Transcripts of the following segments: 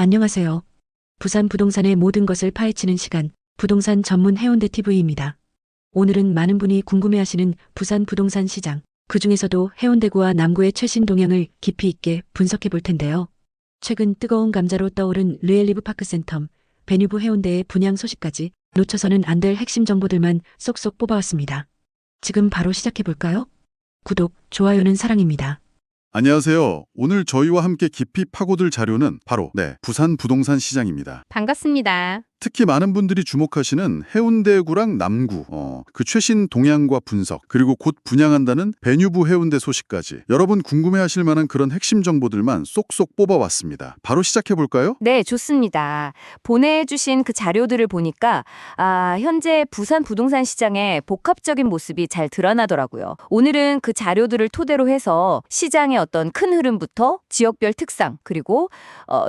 안녕하세요. 부산 부동산의 모든 것을 파헤치는 시간, 부동산 전문 해운대 TV입니다. 오늘은 많은 분이 궁금해하시는 부산 부동산 시장, 그 중에서도 해운대구와 남구의 최신 동향을 깊이 있게 분석해 볼 텐데요. 최근 뜨거운 감자로 떠오른 르엘리브 파크센텀, 베뉴브 해운대의 분양 소식까지 놓쳐서는 안 될 핵심 정보들만 쏙쏙 뽑아왔습니다. 지금 바로 시작해 볼까요? 구독, 좋아요는 사랑입니다. 안녕하세요. 오늘 저희와 함께 깊이 파고들 자료는 바로 부산 부동산 시장입니다. 반갑습니다. 특히 많은 분들이 주목하시는 해운대구랑 남구, 그 최신 동향과 분석, 그리고 곧 분양한다는 베뉴브 해운대 소식까지 여러분 궁금해하실 만한 그런 핵심 정보들만 쏙쏙 뽑아왔습니다. 바로 시작해볼까요? 네, 좋습니다. 보내주신 그 자료들을 보니까 현재 부산 부동산 시장의 복합적인 모습이 잘 드러나더라고요. 오늘은 그 자료들을 토대로 해서 시장의 어떤 큰 흐름부터 지역별 특성, 그리고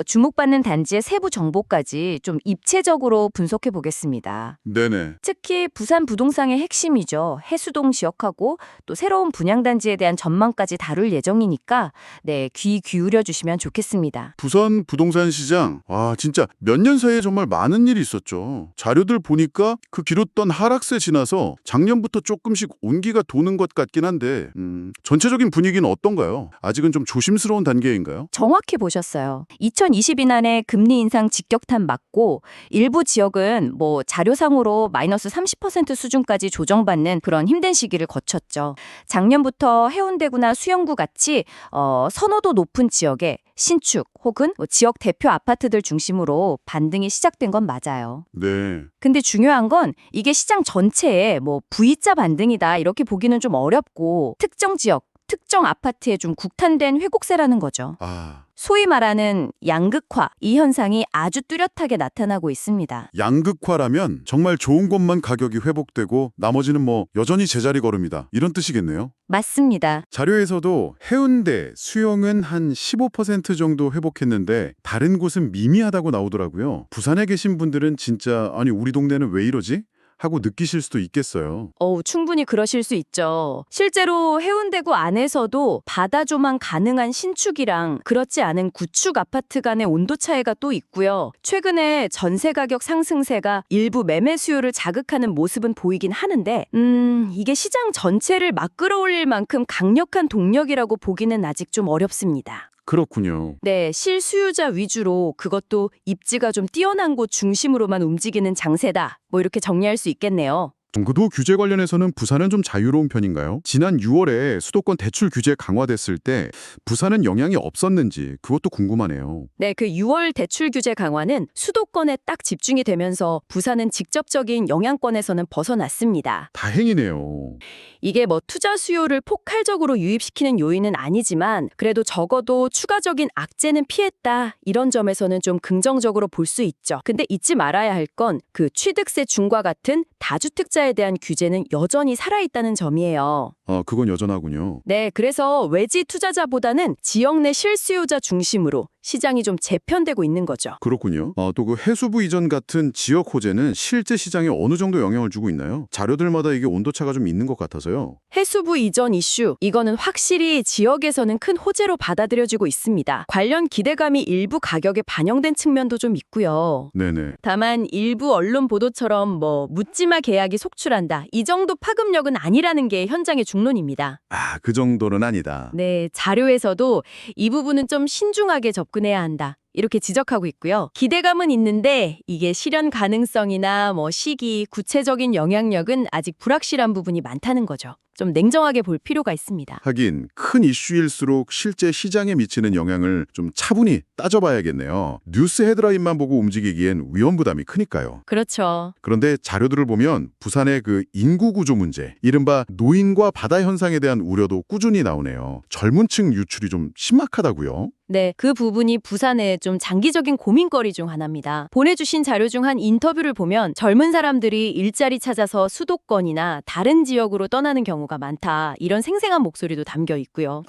주목받는 단지의 세부 정보까지 좀 입체적으로 분석해 보겠습니다. 네네. 특히 부산 부동산의 핵심이죠. 해수동 지역하고 또 새로운 분양단지에 대한 전망까지 다룰 예정이니까 귀 기울여 주시면 좋겠습니다. 부산 부동산 시장, 진짜 몇 년 사이에 정말 많은 일이 있었죠. 자료들 보니까 그 길었던 하락세 지나서 작년부터 조금씩 온기가 도는 것 같긴 한데 전체적인 분위기는 어떤가요? 아직은 좀 조심스러운 단계인가요? 정확히 보셨어요. 2022년에 금리 인상 직격탄 맞고 일부 지역은 자료상으로 마이너스 30% 수준까지 조정받는 그런 힘든 시기를 거쳤죠. 작년부터 해운대구나 수영구 같이 선호도 높은 지역에 신축 혹은 지역 대표 아파트들 중심으로 반등이 시작된 건 맞아요. 네. 근데 중요한 건 이게 시장 전체에 V자 반등이다 이렇게 보기는 좀 어렵고 특정 지역, 특정 아파트에 좀 국한된 회복세라는 거죠. 소위 말하는 양극화, 이 현상이 아주 뚜렷하게 나타나고 있습니다. 양극화라면 정말 좋은 곳만 가격이 회복되고 나머지는 여전히 제자리 걸음이다. 이런 뜻이겠네요. 맞습니다. 자료에서도 해운대, 수영은 한 15% 정도 회복했는데 다른 곳은 미미하다고 나오더라고요. 부산에 계신 분들은 진짜 우리 동네는 왜 이러지? 하고 느끼실 수도 있겠어요. 충분히 그러실 수 있죠. 실제로 해운대구 안에서도 바다 조망 가능한 신축이랑 그렇지 않은 구축 아파트 간의 온도 차이가 또 있고요. 최근에 전세 가격 상승세가 일부 매매 수요를 자극하는 모습은 보이긴 하는데 이게 시장 전체를 막 끌어올릴 만큼 강력한 동력이라고 보기는 아직 좀 어렵습니다. 그렇군요. 네, 실수요자 위주로 그것도 입지가 좀 뛰어난 곳 중심으로만 움직이는 장세다. 이렇게 정리할 수 있겠네요. 정부도 규제 관련해서는 부산은 좀 자유로운 편인가요? 지난 6월에 수도권 대출 규제 강화됐을 때 부산은 영향이 없었는지 그것도 궁금하네요. 네, 그 6월 대출 규제 강화는 수도권에 딱 집중이 되면서 부산은 직접적인 영향권에서는 벗어났습니다. 다행이네요. 이게 투자 수요를 폭발적으로 유입시키는 요인은 아니지만 그래도 적어도 추가적인 악재는 피했다. 이런 점에서는 좀 긍정적으로 볼 수 있죠. 근데 잊지 말아야 할 건 그 취득세 중과 같은 다주택자에 대한 규제는 여전히 살아있다는 점이에요. 그건 여전하군요. 네, 그래서 외지 투자자보다는 지역 내 실수요자 중심으로 시장이 좀 재편되고 있는 거죠. 그렇군요. 또 그 해수부 이전 같은 지역 호재는 실제 시장에 어느 정도 영향을 주고 있나요? 자료들마다 이게 온도차가 좀 있는 것 같아서요. 해수부 이전 이슈, 이거는 확실히 지역에서는 큰 호재로 받아들여지고 있습니다. 관련 기대감이 일부 가격에 반영된 측면도 좀 있고요. 네네. 다만 일부 언론 보도처럼 묻지마 계약이 속출한다. 이 정도 파급력은 아니라는 게 현장의 중론입니다. 그 정도는 아니다. 네, 자료에서도 이 부분은 좀 신중하게 접근해야 한다. 이렇게 지적하고 있고요. 기대감은 있는데 이게 실현 가능성이나 시기, 구체적인 영향력은 아직 불확실한 부분이 많다는 거죠. 좀 냉정하게 볼 필요가 있습니다. 하긴 큰 이슈일수록 실제 시장에 미치는 영향을 좀 차분히 따져봐야겠네요. 뉴스 헤드라인만 보고 움직이기엔 위험 부담이 크니까요. 그렇죠. 그런데 자료들을 보면 부산의 그 인구 구조 문제, 이른바 노인과 바다 현상에 대한 우려도 꾸준히 나오네요. 젊은 층 유출이 좀 심각하다고요? 네, 그 부분이 부산의 좀 장기적인 고민거리 중 하나입니다. 보내주신 자료 중 한 인터뷰를 보면 젊은 사람들이 일자리 찾아서 수도권이나 다른 지역으로 떠나는 경우가 많다. 이런 생생한 목소리도 담겨 있고요.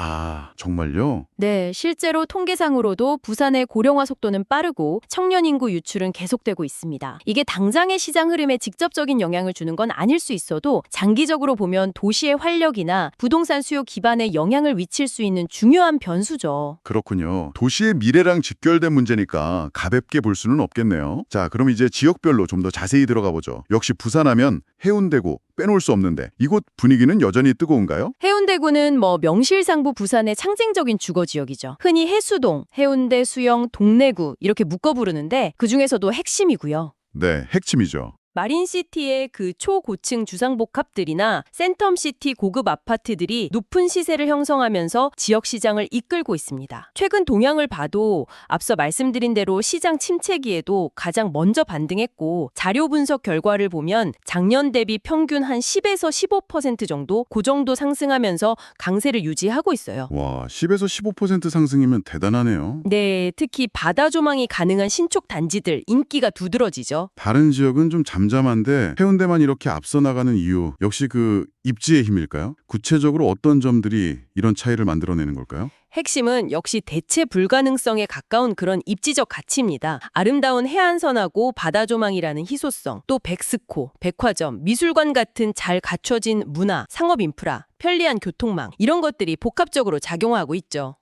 정말요? 네, 실제로 통계상으로도 부산의 고령화 속도는 빠르고 청년 인구 유출은 계속되고 있습니다. 이게 당장의 시장 흐름에 직접적인 영향을 주는 건 아닐 수 있어도 장기적으로 보면 도시의 활력이나 부동산 수요 기반에 영향을 미칠 수 있는 중요한 변수죠. 그렇군요. 그러네요. 도시의 미래랑 직결된 문제니까 가볍게 볼 수는 없겠네요. 자, 그럼 이제 지역별로 좀 더 자세히 들어가 보죠. 역시 부산하면 해운대구 빼놓을 수 없는데 이곳 분위기는 여전히 뜨거운가요? 해운대구는 명실상부 부산의 상징적인 주거 지역이죠. 흔히 해수동, 해운대, 수영, 동래구 이렇게 묶어 부르는데 그중에서도 핵심이고요. 네, 핵심이죠. 마린시티의 그 초고층 주상복합들이나 센텀시티 고급 아파트들이 높은 시세를 형성하면서 지역 시장을 이끌고 있습니다. 최근 동향을 봐도 앞서 말씀드린 대로 시장 침체기에도 가장 먼저 반등했고 자료 분석 결과를 보면 작년 대비 평균 한 10에서 15% 정도 그 정도 상승하면서 강세를 유지하고 있어요. 와, 10에서 15% 상승이면 대단하네요. 네, 특히 바다 조망이 가능한 신축 단지들 인기가 두드러지죠. 다른 지역은 좀 잠잠한데 해운대만 이렇게 앞서 나가는 이유 역시 그 입지의 힘일까요? 구체적으로 어떤 점들이 이런 차이를 만들어내는 걸까요? 핵심은 역시 대체 불가능성에 가까운 그런 입지적 가치입니다. 아름다운 해안선하고 바다 조망이라는 희소성, 또 백스코, 백화점, 미술관 같은 잘 갖춰진 문화, 상업 인프라, 편리한 교통망 이런 것들이 복합적으로 작용하고 있죠.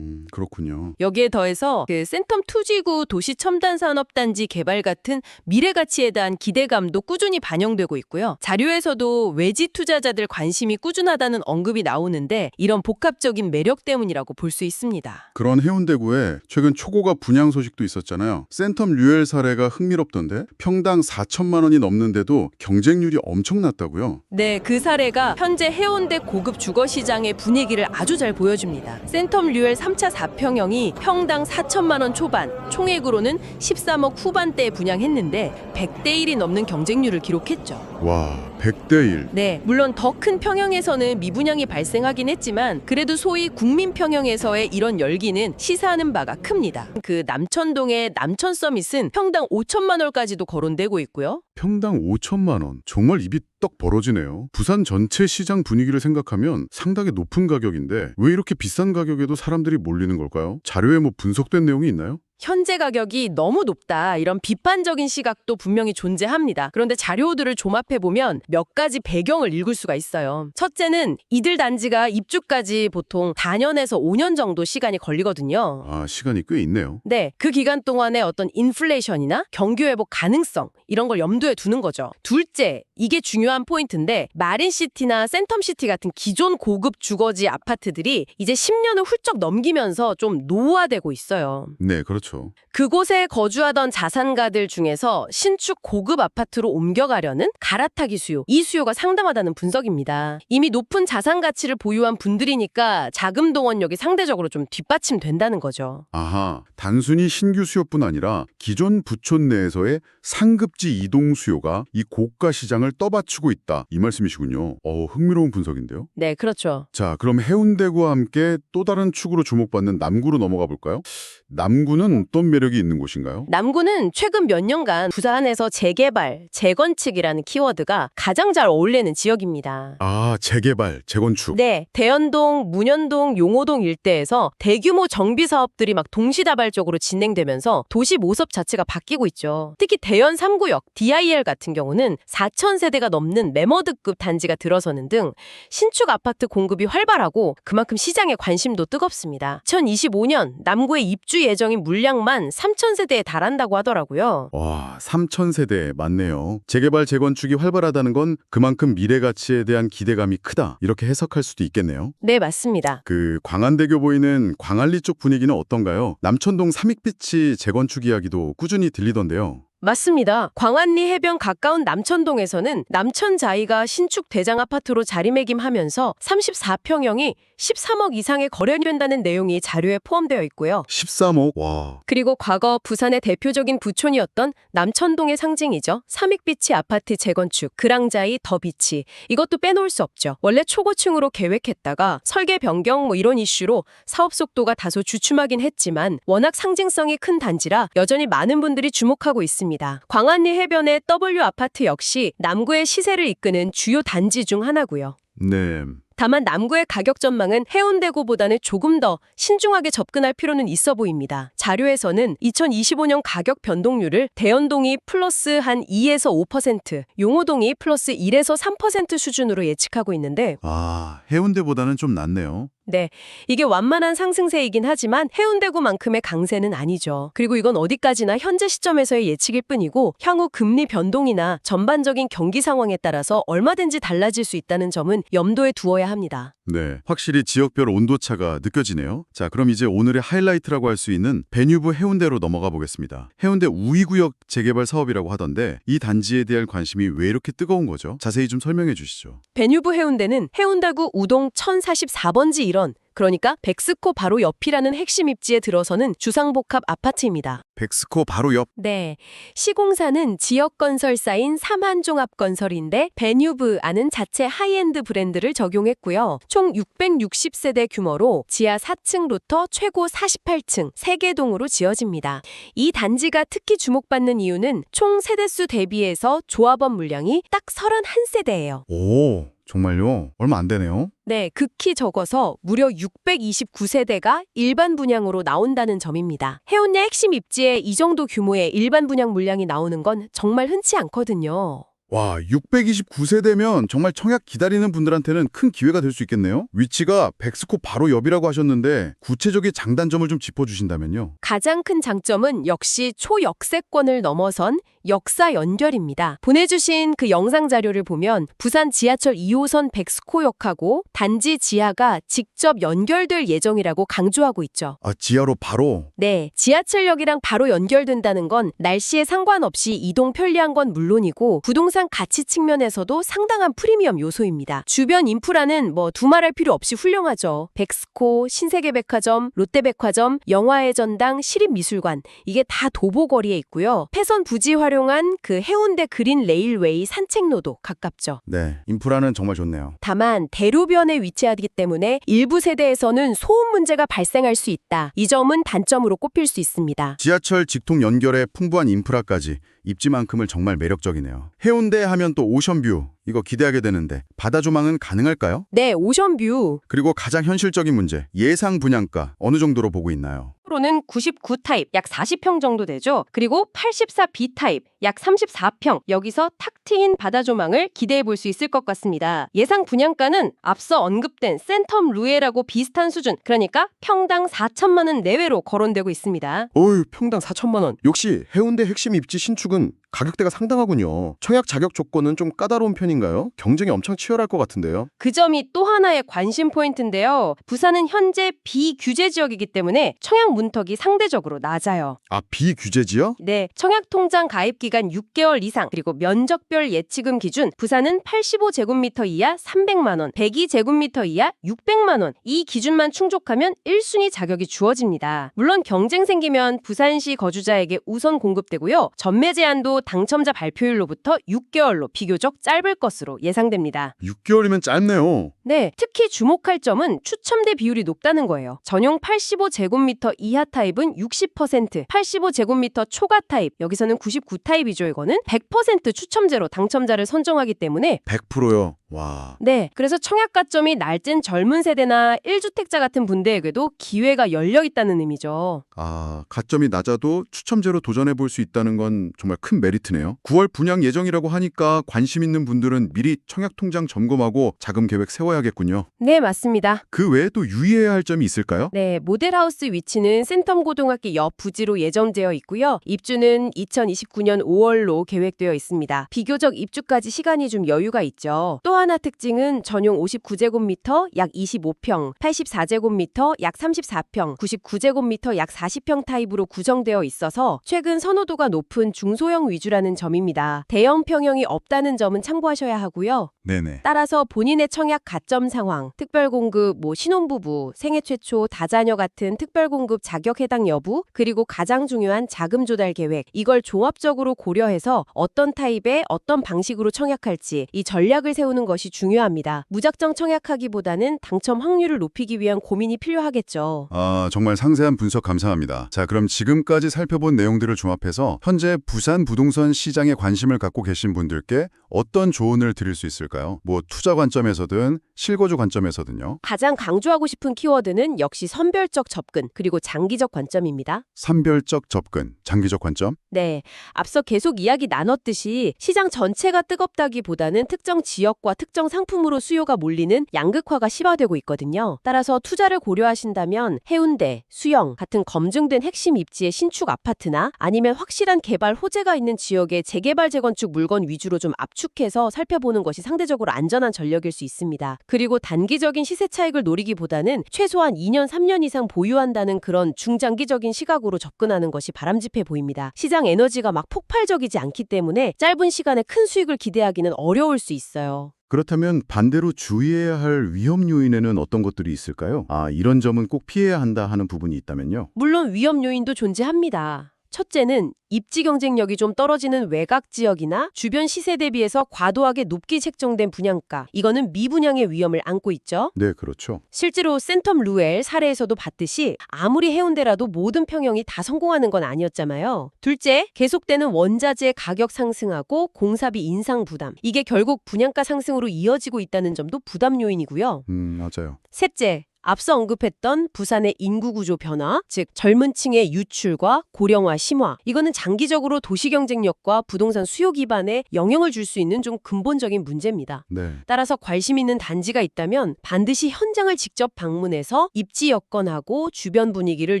그렇군요. 여기에 더해서 그 센텀 투지구 도시 첨단 산업단지 개발 같은 미래 가치에 대한 기대감도 꾸준히 반영되고 있고요. 자료에서도 외지 투자자들 관심이 꾸준하다는 언급이 나오는데 이런 복합적인 매력 때문이라고 볼 수 있습니다. 그런 해운대구에 최근 초고가 분양 소식도 있었잖아요. 센텀 류엘 사례가 흥미롭던데 평당 4천만 원이 넘는데도 경쟁률이 엄청 낮다고요? 네, 그 사례가 현재 해운대 고급 주거 시장의 분위기를 아주 잘 보여줍니다. 센텀 류엘 3차 4평형이 평당 4천만 원 초반, 총액으로는 13억 후반대에 분양했는데 100대 1이 넘는 경쟁률을 기록했죠. 와, 100대 1. 네, 물론 더 큰 평형에서는 미분양이 발생하긴 했지만 그래도 소위 국민 평형에서의 이런 열기는 시사하는 바가 큽니다. 그 남천동의 남천 서밋은 평당 5천만 원까지도 거론되고 있고요. 평당 5천만 원. 정말 입이 떡 벌어지네요. 부산 전체 시장 분위기를 생각하면 상당히 높은 가격인데 왜 이렇게 비싼 가격에도 사람들이 몰리는 걸까요? 자료에 뭐 분석된 내용이 있나요? 현재 가격이 너무 높다 이런 비판적인 시각도 분명히 존재합니다. 그런데 자료들을 종합해보면 몇 가지 배경을 읽을 수가 있어요. 첫째는 이들 단지가 입주까지 보통 4년에서 5년 정도 시간이 걸리거든요. 아, 시간이 꽤 있네요. 네, 그 기간 동안에 어떤 인플레이션이나 경기 회복 가능성 이런 걸 염두에 두는 거죠. 둘째, 이게 중요한 포인트인데 마린시티나 센텀시티 같은 기존 고급 주거지 아파트들이 이제 10년을 훌쩍 넘기면서 좀 노후화되고 있어요. 네, 그렇죠. 그곳에 거주하던 자산가들 중에서 신축 고급 아파트로 옮겨가려는 갈아타기 수요, 이 수요가 상당하다는 분석입니다. 이미 높은 자산 가치를 보유한 분들이니까 자금 동원력이 상대적으로 좀 뒷받침된다는 거죠. 아하, 단순히 신규 수요뿐 아니라 기존 부촌 내에서의 상급지 이동 수요가 이 고가 시장을 떠받치고 있다. 이 말씀이시군요. 흥미로운 분석인데요. 네, 그렇죠. 자, 그럼 해운대구와 함께 또 다른 축으로 주목받는 남구로 넘어가 볼까요? 남구는 어떤 매력이 있는 곳인가요? 남구는 최근 몇 년간 부산에서 재개발, 재건축이라는 키워드가 가장 잘 어울리는 지역입니다. 아, 재개발, 재건축. 네, 대연동, 문현동, 용호동 일대에서 대규모 정비 사업들이 막 동시다발적으로 진행되면서 도시 모습 자체가 바뀌고 있죠. 특히 대연 3구역, DIL 같은 경우는 4,000세대가 넘는 매머드급 단지가 들어서는 등 신축 아파트 공급이 활발하고 그만큼 시장의 관심도 뜨겁습니다. 2025년 남구에 입주 예정인 물량만 3,000세대에 달한다고 하더라고요. 와, 3,000세대 맞네요. 재개발, 재건축이 활발하다는 건 그만큼 미래 가치에 대한 기대감이 크다. 이렇게 해석할 수도 있겠네요. 네, 맞습니다. 그 광안대교 보이는 광안리 쪽 분위기는 어떤가요? 남천동 삼익비치 재건축 이야기도 꾸준히 들리던데요. 맞습니다. 광안리 해변 가까운 남천동에서는 남천자이가 신축 대장 아파트로 자리매김하면서 34평형이 13억 이상의 거래량이 된다는 내용이 자료에 포함되어 있고요. 13억? 와. 그리고 과거 부산의 대표적인 부촌이었던 남천동의 상징이죠. 삼익비치 아파트 재건축, 그랑자이 더비치. 이것도 빼놓을 수 없죠. 원래 초고층으로 계획했다가 설계 변경 이런 이슈로 사업 속도가 다소 주춤하긴 했지만 워낙 상징성이 큰 단지라 여전히 많은 분들이 주목하고 있습니다. 광안리 해변의 W 아파트 역시 남구의 시세를 이끄는 주요 단지 중 하나고요. 네. 다만 남구의 가격 전망은 해운대구보다는 조금 더 신중하게 접근할 필요는 있어 보입니다. 자료에서는 2025년 가격 변동률을 대연동이 플러스 한 2에서 5%, 용호동이 플러스 1에서 3% 수준으로 예측하고 있는데 아, 해운대보다는 좀 낫네요. 네, 이게 완만한 상승세이긴 하지만 해운대구만큼의 강세는 아니죠. 그리고 이건 어디까지나 현재 시점에서의 예측일 뿐이고 향후 금리 변동이나 전반적인 경기 상황에 따라서 얼마든지 달라질 수 있다는 점은 염두에 두어야 합니다. 네, 확실히 지역별 온도차가 느껴지네요. 자, 그럼 이제 오늘의 하이라이트라고 할 수 있는 베뉴브 해운대로 넘어가 보겠습니다. 해운대 우이구역 재개발 사업이라고 하던데 이 단지에 대한 관심이 왜 이렇게 뜨거운 거죠? 자세히 좀 설명해 주시죠. 베뉴브 해운대는 해운대구 우동 1044번지 일원, 그러니까 백스코 바로 옆이라는 핵심 입지에 들어서는 주상복합 아파트입니다. 백스코 바로 옆. 네, 시공사는 지역건설사인 삼한종합건설인데 베뉴브아는 자체 하이엔드 브랜드를 적용했고요. 총 660세대 규모로 지하 4층 루터 최고 48층 3개동으로 지어집니다. 이 단지가 특히 주목받는 이유는 총 세대수 대비해서 조합원 물량이 딱 31세대예요. 오, 정말요? 얼마 안 되네요. 네, 극히 적어서 무려 629세대가 일반 분양으로 나온다는 점입니다. 해운대 핵심 입지에 이 정도 규모의 일반 분양 물량이 나오는 건 정말 흔치 않거든요. 와, 629세대면 정말 청약 기다리는 분들한테는 큰 기회가 될 수 있겠네요. 위치가 백스코 바로 옆이라고 하셨는데 구체적인 장단점을 좀 짚어주신다면요. 가장 큰 장점은 역시 초역세권을 넘어선 역사 연결입니다. 보내주신 그 영상 자료를 보면 부산 지하철 2호선 백스코역하고 단지 지하가 직접 연결될 예정이라고 강조하고 있죠. 아, 지하로 바로? 네, 지하철역이랑 바로 연결된다는 건 날씨에 상관없이 이동 편리한 건 물론이고 부동산 가치 측면에서도 상당한 프리미엄 요소입니다. 주변 인프라는 뭐 두말할 필요 없이 훌륭하죠. 백스코, 신세계백화점, 롯데백화점, 영화의 전당, 시립미술관 이게 다 도보거리에 있고요. 폐선 부지 활용한 그 해운대 그린 레일웨이 산책로도 가깝죠. 네, 인프라는 정말 좋네요. 다만 대로변에 위치하기 때문에 일부 세대에서는 소음 문제가 발생할 수 있다. 이 점은 단점으로 꼽힐 수 있습니다. 지하철 직통 연결에 풍부한 인프라까지 입지만큼은 정말 매력적이네요. 해운대 하면 또 오션뷰, 이거 기대하게 되는데 바다 조망은 가능할까요? 네, 오션뷰. 그리고 가장 현실적인 문제, 예상 분양가 어느 정도로 보고 있나요? 로는 99 타입 약 40평 정도 되죠. 그리고 84 B 타입 약 34평. 여기서 탁 트인 바다 조망을 기대해 볼 수 있을 것 같습니다. 예상 분양가는 앞서 언급된 센텀 루에라고 비슷한 수준. 그러니까 평당 4천만 원 내외로 거론되고 있습니다. 어휴, 평당 4천만 원. 역시 해운대 핵심 입지 신축은 가격대가 상당하군요. 청약 자격 조건은 좀 까다로운 편인가요? 경쟁이 엄청 치열할 것 같은데요. 그 점이 또 하나의 관심 포인트인데요. 부산은 현재 비규제 지역이기 때문에 청약 문턱이 상대적으로 낮아요. 아, 비규제지요? 네, 청약통장 가입 기간 6개월 이상, 그리고 면적별 예치금 기준 부산은 85제곱미터 이하 300만 원, 102제곱미터 이하 600만 원. 이 기준만 충족하면 1순위 자격이 주어집니다. 물론 경쟁 생기면 부산시 거주자에게 우선 공급되고요. 전매 제한도 당첨자 발표일로부터 6개월로 비교적 짧을 것으로 예상됩니다. 6개월이면 짧네요. 네, 특히 주목할 점은 추첨대 비율이 높다는 거예요. 전용 85제곱미터 이하 타입은 60%, 85제곱미터 초과 타입, 여기서는 99 타입이죠. 이거는 100% 추첨제로 당첨자를 선정하기 때문에 100%요. 와. 네, 그래서 청약 가점이 낮은 젊은 세대나 1주택자 같은 분들에게도 기회가 열려 있다는 의미죠. 아, 가점이 낮아도 추첨제로 도전해 볼 수 있다는 건 정말 큰 메리트네요. 9월 분양 예정이라고 하니까 관심 있는 분들은 미리 청약 통장 점검하고 자금 계획 세워야겠군요. 네, 맞습니다. 그 외에 또 유의해야 할 점이 있을까요? 네, 모델하우스 위치는 센텀고등학교 옆 부지로 예정되어 있고요. 입주는 2029년 5월로 계획되어 있습니다. 비교적 입주까지 시간이 좀 여유가 있죠. 또 하나 특징은 전용 59제곱미터 약 25평, 84제곱미터 약 34평, 99제곱미터 약 40평 타입으로 구성되어 있어서 최근 선호도가 높은 중소형 위주라는 점입니다. 대형 평형이 없다는 점은 참고하셔야 하고요. 네네. 따라서 본인의 청약 가점 상황, 특별공급, 신혼부부, 생애 최초, 다자녀 같은 특별공급 자격 해당 여부, 그리고 가장 중요한 자금 조달 계획, 이걸 종합적으로 고려해서 어떤 타입의 어떤 방식으로 청약할지 이 전략을 세우는 것이 중요합니다. 무작정 청약하기보다는 당첨 확률을 높이기 위한 고민이 필요하겠죠. 아, 정말 상세한 분석 감사합니다. 자, 그럼 지금까지 살펴본 내용들을 종합해서 현재 부산 부동산 시장에 관심을 갖고 계신 분들께 어떤 조언을 드릴 수 있을까요? 있을까요? 뭐 투자 관점에서든 실거주 관점에서든요. 가장 강조하고 싶은 키워드는 역시 선별적 접근, 그리고 장기적 관점입니다. 산별적 접근, 장기적 관점? 네, 앞서 계속 이야기 나눴듯이 시장 전체가 뜨겁다기보다는 특정 지역과 특정 상품으로 수요가 몰리는 양극화가 심화되고 있거든요. 따라서 투자를 고려하신다면 해운대, 수영 같은 검증된 핵심 입지의 신축 아파트나 아니면 확실한 개발 호재가 있는 지역의 재개발 재건축 물건 위주로 좀 압축해서 살펴보는 것이 상대적으로 안전한 전략일 수 있습니다. 그리고 단기적인 시세 차익을 노리기보다는 최소한 2년, 3년 이상 보유한다는 그런 중장기적인 시각으로 접근하는 것이 바람직해 보입니다. 시장 에너지가 막 폭발적이지 않기 때문에 짧은 시간에 큰 수익을 기대하기는 어려울 수 있어요. 그렇다면 반대로 주의해야 할 위험 요인에는 어떤 것들이 있을까요? 이런 점은 꼭 피해야 한다 하는 부분이 있다면요. 물론 위험 요인도 존재합니다. 첫째는 입지 경쟁력이 좀 떨어지는 외곽 지역이나 주변 시세 대비해서 과도하게 높게 책정된 분양가. 이거는 미분양의 위험을 안고 있죠. 네, 그렇죠. 실제로 센텀 루엘 사례에서도 봤듯이 아무리 해운대라도 모든 평형이 다 성공하는 건 아니었잖아요. 둘째, 계속되는 원자재 가격 상승하고 공사비 인상 부담. 이게 결국 분양가 상승으로 이어지고 있다는 점도 부담 요인이고요. 맞아요. 셋째, 앞서 언급했던 부산의 인구 구조 변화, 즉 젊은 층의 유출과 고령화 심화. 이거는 장기적으로 도시 경쟁력과 부동산 수요 기반에 영향을 줄 수 있는 좀 근본적인 문제입니다. 네. 따라서 관심 있는 단지가 있다면 반드시 현장을 직접 방문해서 입지 여건하고 주변 분위기를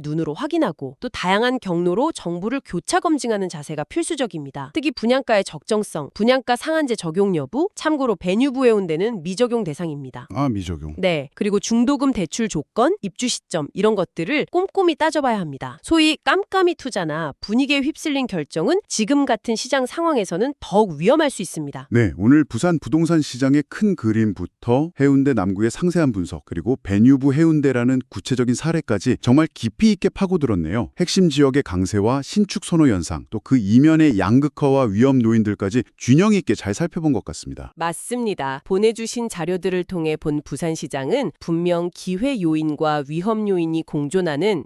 눈으로 확인하고 또 다양한 경로로 정보를 교차 검증하는 자세가 필수적입니다. 특히 분양가의 적정성, 분양가 상한제 적용 여부, 참고로 배뉴부 해운대는 미적용 대상입니다. 미적용. 네, 그리고 중도금 대출 조건, 입주 시점 이런 것들을 꼼꼼히 따져봐야 합니다. 소위 깜깜이 투자나 분위기에 휩쓸린 결정은 지금 같은 시장 상황에서는 더욱 위험할 수 있습니다. 네, 오늘 부산 부동산 시장의 큰 그림부터 해운대 남구의 상세한 분석, 그리고 배뉴부 해운대라는 구체적인 사례까지 정말 깊이 있게 파고들었네요. 핵심 지역의 강세와 신축 선호 현상, 또 그 이면의 양극화와 위험 요인들까지 균형 있게 잘 살펴본 것 같습니다. 맞습니다. 보내주신 자료들을 통해 본 부산시장은 분명 기회 요인과 위험 요인이 공존하는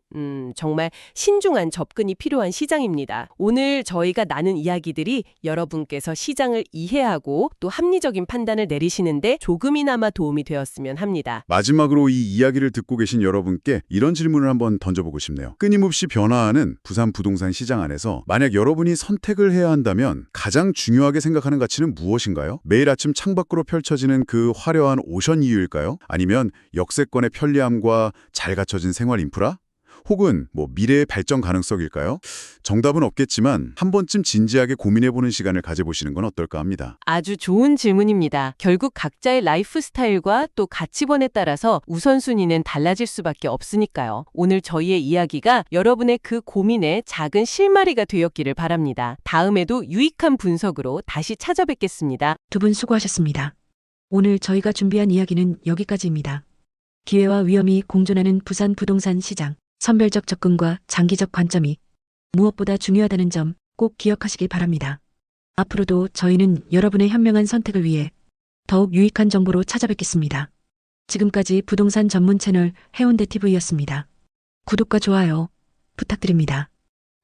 정말 신중한 접근이 필요한 시장입니다. 오늘 저희가 나눈 이야기들이 여러분께서 시장을 이해하고 또 합리적인 판단을 내리시는데 조금이나마 도움이 되었으면 합니다. 마지막으로 이 이야기를 듣고 계신 여러분께 이런 질문을 한번 던져보고 싶네요. 끊임없이 변화하는 부산 부동산 시장 안에서 만약 여러분이 선택을 해야 한다면 가장 중요하게 생각하는 가치는 무엇인가요? 매일 아침 창밖으로 펼쳐지는 그 화려한 오션이유일까요? 아니면 역세권의 편리함과 잘 갖춰진 생활 인프라? 혹은 미래의 발전 가능성일까요? 정답은 없겠지만 한 번쯤 진지하게 고민해보는 시간을 가져보시는 건 어떨까 합니다. 아주 좋은 질문입니다. 결국 각자의 라이프 스타일과 또 가치관에 따라서 우선순위는 달라질 수밖에 없으니까요. 오늘 저희의 이야기가 여러분의 그 고민에 작은 실마리가 되었기를 바랍니다. 다음에도 유익한 분석으로 다시 찾아뵙겠습니다. 두 분 수고하셨습니다. 오늘 저희가 준비한 이야기는 여기까지입니다. 기회와 위험이 공존하는 부산 부동산 시장. 선별적 접근과 장기적 관점이 무엇보다 중요하다는 점 꼭 기억하시기 바랍니다. 앞으로도 저희는 여러분의 현명한 선택을 위해 더욱 유익한 정보로 찾아뵙겠습니다. 지금까지 부동산 전문 채널 해운대 TV였습니다. 구독과 좋아요 부탁드립니다.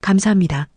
감사합니다.